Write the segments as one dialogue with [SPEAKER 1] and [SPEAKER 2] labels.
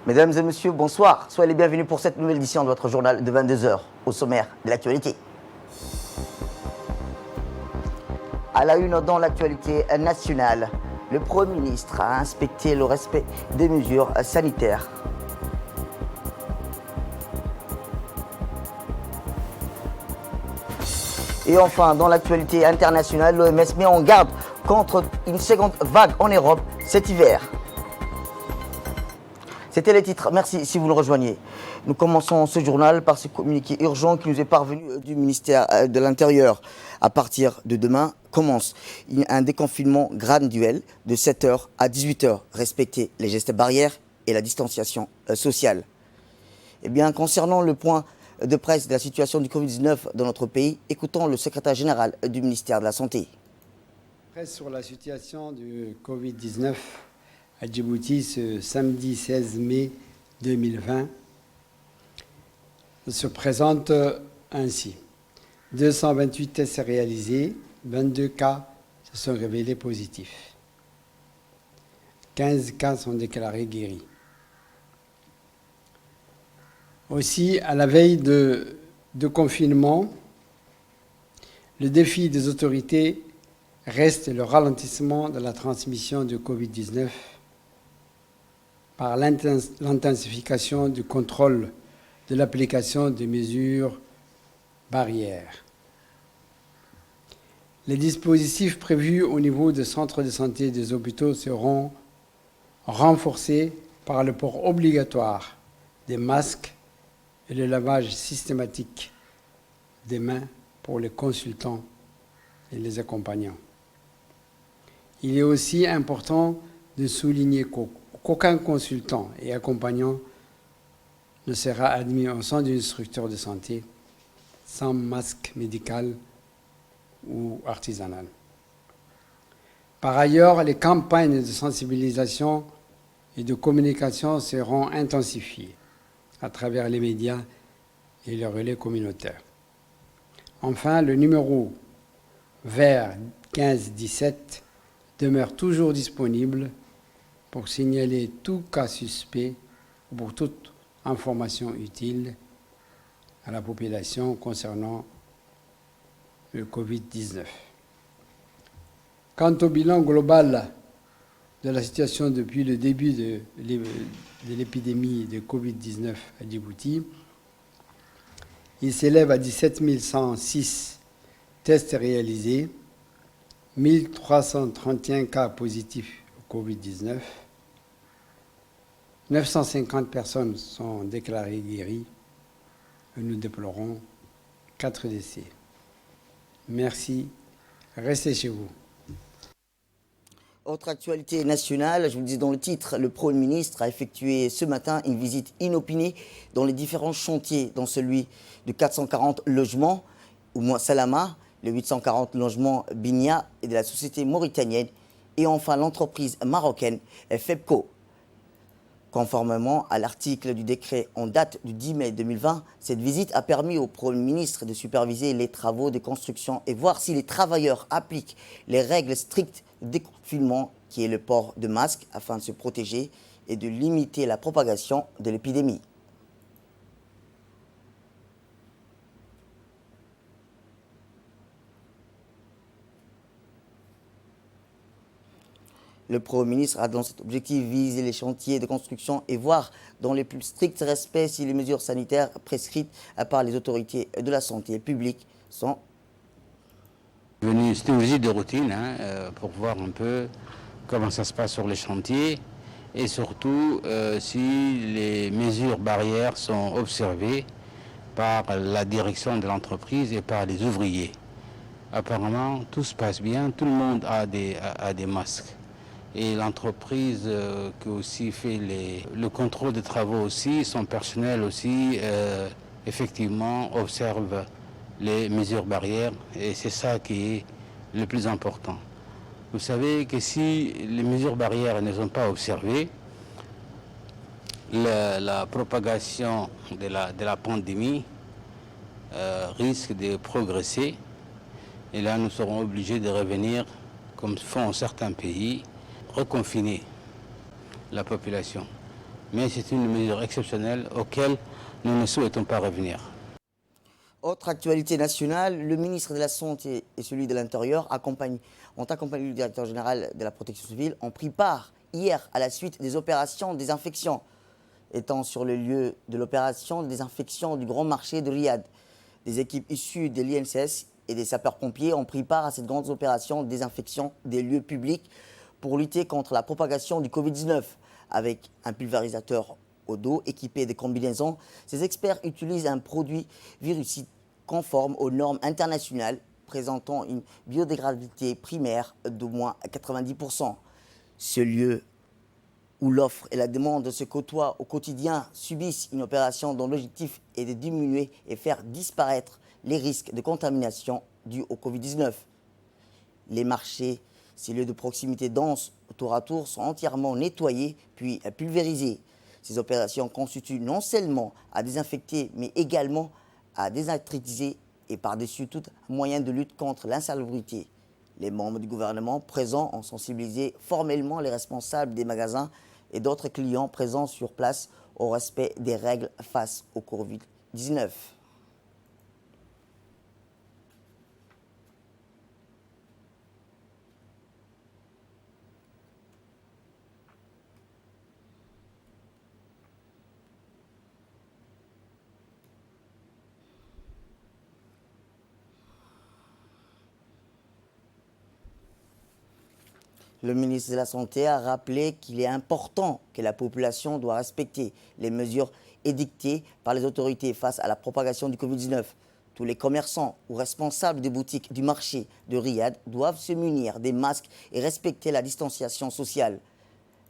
[SPEAKER 1] Mesdames et messieurs, bonsoir. Soyez les bienvenus pour cette nouvelle édition de votre journal de 22 heures. Au sommaire de l'actualité. À la une dans l'actualité nationale, le Premier ministre a inspecté le respect des mesures sanitaires. Et enfin, dans l'actualité internationale, l'OMS met en garde contre une seconde vague en Europe cet hiver. C'était les titres. Merci si vous nous rejoignez. Nous commençons ce journal par ce communiqué urgent qui nous est parvenu du ministère de l'Intérieur. À partir de demain commence un déconfinement graduel de 7h à 18h. Respecter les gestes barrières et la distanciation sociale. Eh bien, concernant le point de presse de la situation du Covid-19 dans notre pays, écoutons le secrétaire général du ministère de la Santé.
[SPEAKER 2] Presse sur la situation du Covid-19 à Djibouti ce samedi 16 mai 2020 se présente ainsi. 228 tests réalisés, 22 cas se sont révélés positifs. 15 cas sont déclarés guéris. Aussi, à la veille de confinement, le défi des autorités reste le ralentissement de la transmission du Covid-19 par l'intensification du contrôle de l'application des mesures barrières. Les dispositifs prévus au niveau des centres de santé et des hôpitaux seront renforcés par le port obligatoire des masques et le lavage systématique des mains pour les consultants et les accompagnants. Il est aussi important de souligner qu'aucun consultant et accompagnant ne sera admis au sein d'une structure de santé sans masque médical ou artisanal. Par ailleurs, les campagnes de sensibilisation et de communication seront intensifiées à travers les médias et les relais communautaires. Enfin, le numéro vert 1517 demeure toujours disponible pour signaler tout cas suspect ou pour toute information utile à la population concernant le Covid-19. Quant au bilan global de la situation depuis le début de l'épidémie de Covid-19 à Djibouti, il s'élève à 17 106 tests réalisés, 1331 cas positifs au Covid-19, 950 personnes sont déclarées guéries et nous déplorons 4 décès. Merci, restez chez vous.
[SPEAKER 1] Autre actualité nationale, je vous le dis dans le titre, le Premier ministre a effectué ce matin une visite inopinée dans les différents chantiers, dans celui de 440 logements, au moins Salama, les 840 logements Binia et de la société mauritanienne, et enfin l'entreprise marocaine FEBCO. Conformément à l'article du décret en date du 10 mai 2020, cette visite a permis au Premier ministre de superviser les travaux de construction et voir si les travailleurs appliquent les règles strictes de déconfinement qui est le port de masque afin de se protéger et de limiter la propagation de l'épidémie. Le Premier ministre a dans cet objectif visé les chantiers de construction et voir dans les plus stricts respects si les mesures sanitaires prescrites par les autorités de la santé publique sont...
[SPEAKER 3] C'était une visite de routine pour voir un peu comment ça se passe sur les chantiers et surtout si les mesures barrières sont observées par la direction de l'entreprise et par les ouvriers. Apparemment, tout se passe bien, tout le monde a des masques. Et l'entreprise qui aussi fait le contrôle des travaux aussi, son personnel aussi, effectivement, observe les mesures barrières et c'est ça qui est le plus important. Vous savez que si les mesures barrières ne sont pas observées, la propagation de la pandémie risque de progresser et là nous serons obligés de revenir, comme font certains pays, reconfiner la population. mais c'est une mesure exceptionnelle auquel nous ne souhaitons pas revenir.
[SPEAKER 1] Autre actualité nationale, le ministre de la Santé et celui de l'Intérieur ont accompagné le directeur général de la Protection civile, ont pris part hier à la suite des opérations de désinfection. Étant sur le lieu de l'opération de désinfection du grand marché de Riyad, des équipes issues de l'INSS et des sapeurs-pompiers ont pris part à cette grande opération de désinfection des lieux publics pour lutter contre la propagation du Covid-19. Avec un pulvérisateur au dos équipé de combinaisons, ces experts utilisent un produit virucide conforme aux normes internationales présentant une biodégradabilité primaire d'au moins 90%. Ce lieu où l'offre et la demande se côtoient au quotidien subissent une opération dont l'objectif est de diminuer et faire disparaître les risques de contamination dus au Covid-19. Les marchés, ces lieux de proximité denses tour à tour, sont entièrement nettoyés puis pulvérisés. Ces opérations constituent non seulement à désinfecter, mais également à désintritiser et par-dessus tout moyen de lutte contre l'insalubrité. Les membres du gouvernement présents ont sensibilisé formellement les responsables des magasins et d'autres clients présents sur place au respect des règles face au Covid-19. Le ministre de la Santé a rappelé qu'il est important que la population doit respecter les mesures édictées par les autorités face à la propagation du Covid-19. Tous les commerçants ou responsables des boutiques du marché de Riyad doivent se munir des masques et respecter la distanciation sociale.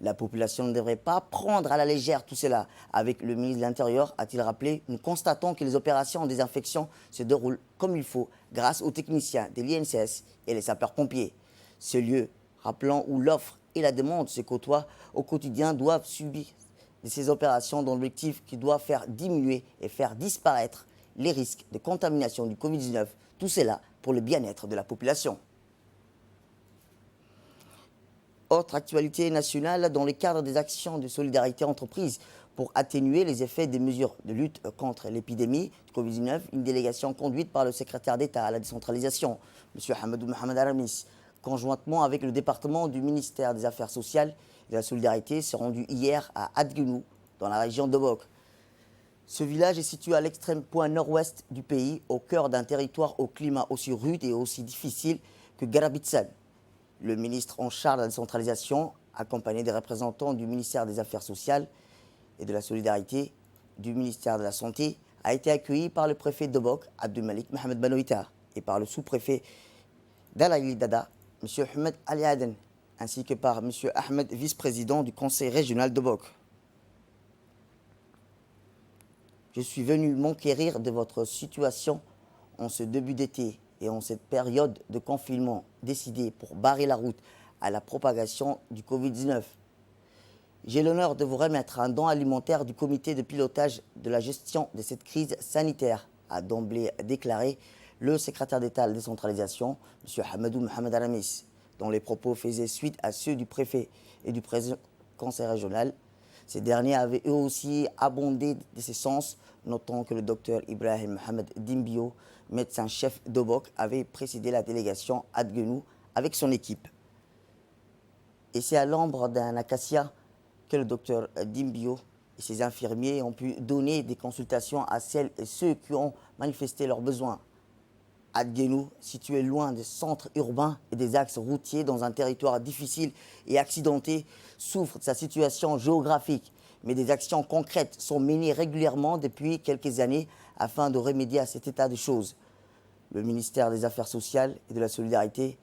[SPEAKER 1] La population ne devrait pas prendre à la légère tout cela. Avec le ministre de l'Intérieur, a-t-il rappelé, nous constatons que les opérations en désinfection se déroulent comme il faut grâce aux techniciens de l'INSS et les sapeurs-pompiers. Ce lieu, rappelant où l'offre et la demande se côtoient au quotidien, doivent subir ces opérations dont l'objectif qui doit faire diminuer et faire disparaître les risques de contamination du Covid-19. Tout cela pour le bien-être de la population. Autre actualité nationale, dans le cadre des actions de solidarité entreprises pour atténuer les effets des mesures de lutte contre l'épidémie du Covid-19, une délégation conduite par le secrétaire d'État à la décentralisation, M. Hamadou Mohamed Aramis, conjointement avec le département du ministère des Affaires sociales et de la solidarité, s'est rendu hier à Adguenou, dans la région d'Obok. Ce village est situé à l'extrême point nord-ouest du pays, au cœur d'un territoire au climat aussi rude et aussi difficile que Garabitsan. Le ministre en charge de la décentralisation, accompagné des représentants du ministère des Affaires sociales et de la solidarité, du ministère de la Santé, a été accueilli par le préfet d'Obok, Abdelmalik Mohamed Banoïta, et par le sous-préfet d'Alaïli Dada, M. Ahmed Ali Aden, ainsi que par M. Ahmed, vice-président du conseil régional d'Obok. Je suis venu m'enquérir de votre situation en ce début d'été et en cette période de confinement décidée pour barrer la route à la propagation du Covid-19. J'ai l'honneur de vous remettre un don alimentaire du comité de pilotage de la gestion de cette crise sanitaire, a d'emblée déclaré le secrétaire d'État à la décentralisation, M. Hamadou Mohamed Aramis, dont les propos faisaient suite à ceux du préfet et du président du conseil régional. Ces derniers avaient eux aussi abondé de ce sens, notant que le docteur Ibrahim Mohamed Dimbio, médecin-chef d'Obok, avait précédé la délégation à Adguenou avec son équipe. Et c'est à l'ombre d'un acacia que le docteur Dimbio et ses infirmiers ont pu donner des consultations à celles et ceux qui ont manifesté leurs besoins. Adguenou, situé loin des centres urbains et des axes routiers dans un territoire difficile et accidenté, souffre de sa situation géographique. Mais des actions concrètes sont menées régulièrement depuis quelques années afin de remédier à cet état de choses. Le ministère des Affaires sociales et de la solidarité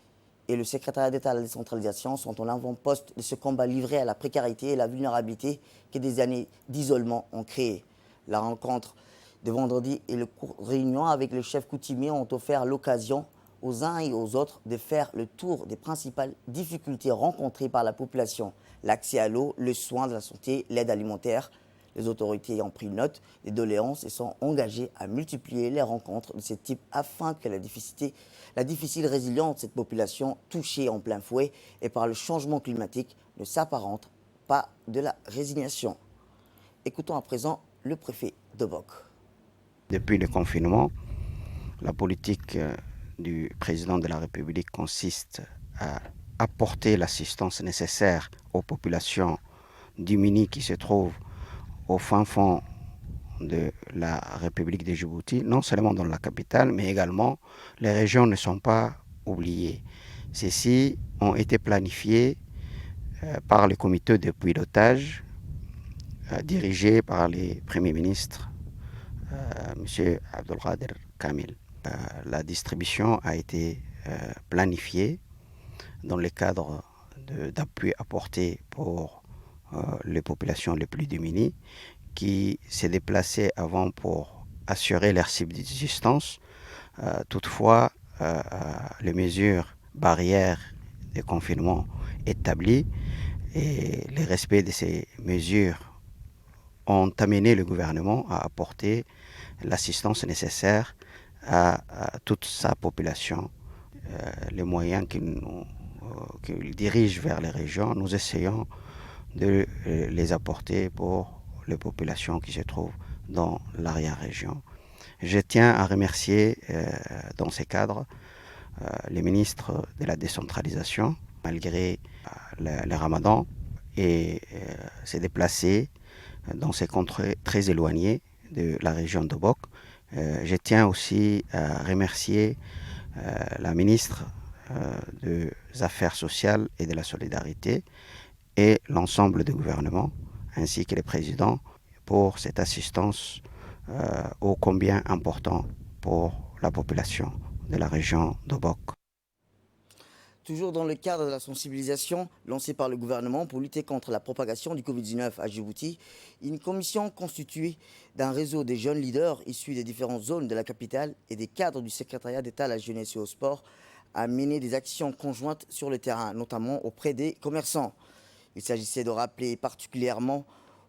[SPEAKER 1] et le secrétariat d'État à la décentralisation sont en avant-poste de ce combat livré à la précarité et la vulnérabilité que des années d'isolement ont créé. La rencontre de vendredi et le réunion avec le chef coutumier ont offert l'occasion aux uns et aux autres de faire le tour des principales difficultés rencontrées par la population. L'accès à l'eau, le soin de la santé, l'aide alimentaire. Les autorités ont pris note des doléances et sont engagées à multiplier les rencontres de ce type afin que la difficile résilience de cette population touchée en plein fouet et par le changement climatique ne s'apparente pas de la résignation. Écoutons à présent le préfet de Bok.
[SPEAKER 4] Depuis le confinement, la politique du président de la République consiste à apporter l'assistance nécessaire aux populations démunies qui se trouvent au fin fond de la République de Djibouti, non seulement dans la capitale, mais également les régions ne sont pas oubliées. Ceux-ci ont été planifiés par le comité de pilotage dirigé par les premiers ministres, M. Abdelkader Kamil. La distribution a été planifiée dans le cadre d'appui apporté pour les populations les plus démunies qui s'est déplacé avant pour assurer leur subsistance. Toutefois, les mesures barrières de confinement établies et le respect de ces mesures ont amené le gouvernement à apporter l'assistance nécessaire à toute sa population. Les moyens qu'il dirige vers les régions, nous essayons de les apporter pour les populations qui se trouvent dans l'arrière-région. Je tiens à remercier dans ces cadres les ministres de la décentralisation, malgré le ramadan, et s'est déplacé dans ces contrées très éloignées de la région de Bok. Je tiens aussi à remercier la ministre des Affaires sociales et de la solidarité et l'ensemble du gouvernement, ainsi que les présidents, pour cette assistance ô combien important pour la population de la région de Bok.
[SPEAKER 1] Toujours dans le cadre de la sensibilisation lancée par le gouvernement pour lutter contre la propagation du Covid-19 à Djibouti, une commission constituée d'un réseau de jeunes leaders issus des différentes zones de la capitale et des cadres du secrétariat d'État à la jeunesse et au sport a mené des actions conjointes sur le terrain, notamment auprès des commerçants. Il s'agissait de rappeler particulièrement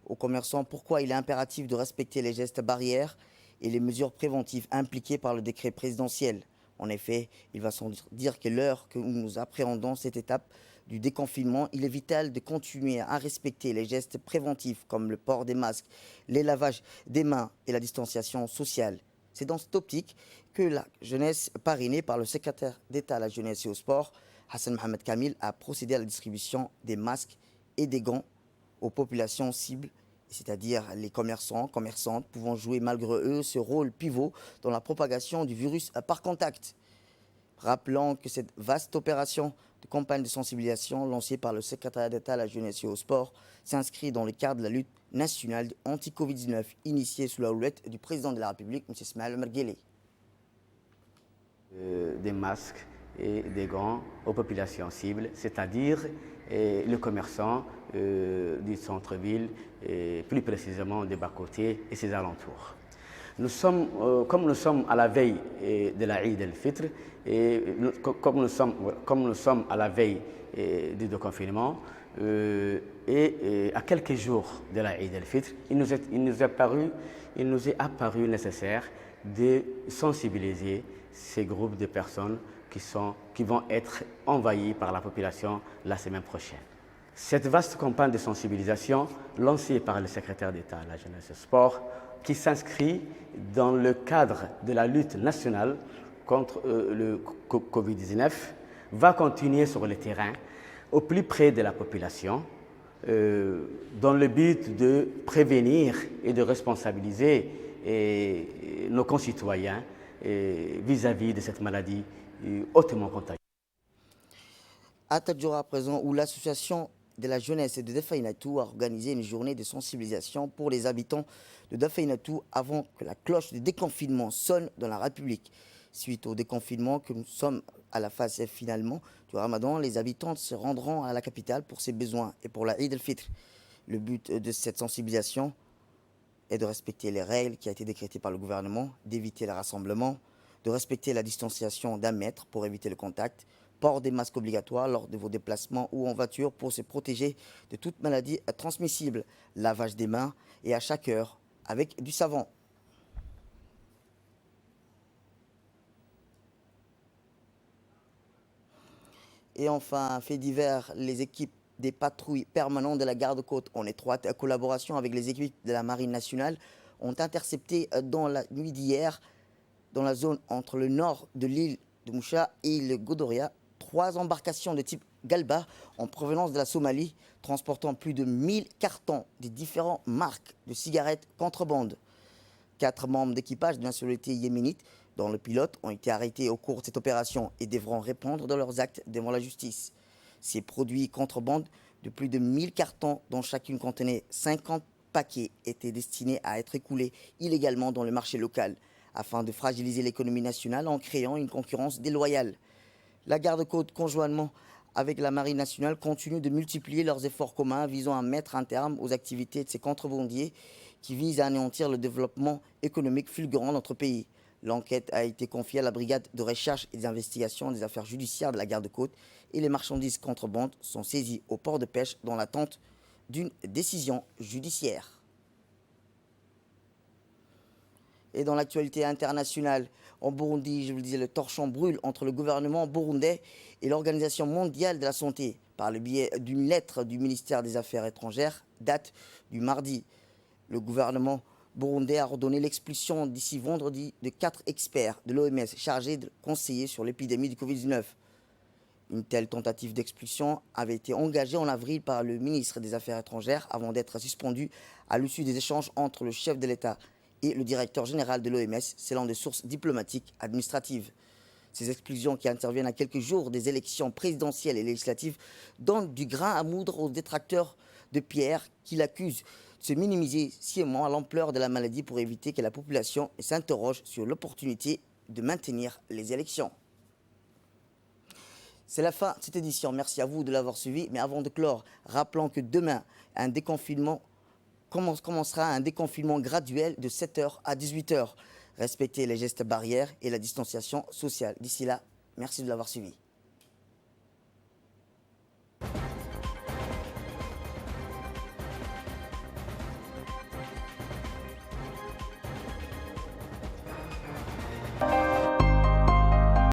[SPEAKER 1] aux commerçants pourquoi il est impératif de respecter les gestes barrières et les mesures préventives impliquées par le décret présidentiel. En effet, il va sans dire que l'heure que nous appréhendons cette étape du déconfinement, il est vital de continuer à respecter les gestes préventifs comme le port des masques, les lavages des mains et la distanciation sociale. C'est dans cette optique que la jeunesse, parrainée par le secrétaire d'État à la jeunesse et au sport, Hassan Mohamed Kamil, a procédé à la distribution des masques et des gants aux populations cibles, c'est-à-dire les commerçants, commerçantes, pouvant jouer malgré eux ce rôle pivot dans la propagation du virus par contact. Rappelant que cette vaste opération de campagne de sensibilisation lancée par le secrétariat d'État à la jeunesse et au sport s'inscrit dans le cadre de la lutte nationale anti-Covid-19 initiée sous la houlette du président de la République, M. Ismaël Omar Guelleh.
[SPEAKER 5] Des masques et des gants aux populations cibles, c'est-à-dire les commerçants du centre-ville, et plus précisément des bas-côtés et ses alentours. Comme nous sommes à la veille de la Eid el-Fitr, et comme nous sommes à la veille du déconfinement, et à quelques jours de la Eid el-Fitr, il nous est apparu nécessaire de sensibiliser ces groupes de personnes qui vont être envahis par la population la semaine prochaine. Cette vaste campagne de sensibilisation lancée par le secrétaire d'État à la jeunesse et au sport, qui s'inscrit dans le cadre de la lutte nationale contre le Covid-19, va continuer sur le terrain, au plus près de la population, dans le but de prévenir et de responsabiliser nos concitoyens vis-à-vis de cette maladie hautement contagieuse.
[SPEAKER 1] À Tadjoura à présent, où l'association de la jeunesse et de Dafainatou a organisé une journée de sensibilisation pour les habitants de Dafainatou avant que la cloche de déconfinement sonne dans la République. Suite au déconfinement que nous sommes à la phase finalement du Ramadan, les habitants se rendront à la capitale pour ses besoins et pour la Eid el-Fitr. Le but de cette sensibilisation est de respecter les règles qui ont été décrétées par le gouvernement, d'éviter les rassemblements, de respecter la distanciation d'1 mètre pour éviter le contact, port des masques obligatoires lors de vos déplacements ou en voiture pour se protéger de toute maladie transmissible, lavage des mains et à chaque heure avec du savon. Et enfin, fait divers, les équipes des patrouilles permanentes de la garde-côte, en étroite collaboration avec les équipes de la Marine nationale, ont intercepté dans la nuit d'hier, dans la zone entre le nord de l'île de Moucha et le Godoria, 3 embarcations de type Galba en provenance de la Somalie, transportant plus de 1000 cartons de différentes marques de cigarettes contrebande. 4 membres d'équipage de nationalité yéménite, dont le pilote, ont été arrêtés au cours de cette opération et devront répondre de leurs actes devant la justice. Ces produits contrebande de plus de 1000 cartons, dont chacune contenait 50 paquets, étaient destinés à être écoulés illégalement dans le marché local, afin de fragiliser l'économie nationale en créant une concurrence déloyale. La garde-côte, conjointement avec la Marine nationale, continue de multiplier leurs efforts communs visant à mettre un terme aux activités de ces contrebandiers qui visent à anéantir le développement économique fulgurant de notre pays. L'enquête a été confiée à la brigade de recherche et d'investigation des affaires judiciaires de la garde-côte et les marchandises contrebandes sont saisies au port de pêche dans l'attente d'une décision judiciaire. Et dans l'actualité internationale, en Burundi, je vous le disais, le torchon brûle entre le gouvernement burundais et l'Organisation mondiale de la santé par le biais d'une lettre du ministère des Affaires étrangères, date du mardi. Le gouvernement burundais a ordonné l'expulsion d'ici vendredi de 4 experts de l'OMS chargés de conseiller sur l'épidémie du Covid-19. Une telle tentative d'expulsion avait été engagée en avril par le ministre des Affaires étrangères avant d'être suspendue à l'issue des échanges entre le chef de l'État et le directeur général de l'OMS, selon des sources diplomatiques administratives. Ces expulsions qui interviennent à quelques jours des élections présidentielles et législatives donnent du grain à moudre aux détracteurs de Pierre qui l'accusent de se minimiser sciemment à l'ampleur de la maladie pour éviter que la population s'interroge sur l'opportunité de maintenir les élections. C'est la fin de cette édition. Merci à vous de l'avoir suivi. Mais avant de clore, rappelons que demain, commencera un déconfinement graduel de 7h à 18h. Respectez les gestes barrières et la distanciation sociale. D'ici là, merci de l'avoir suivi.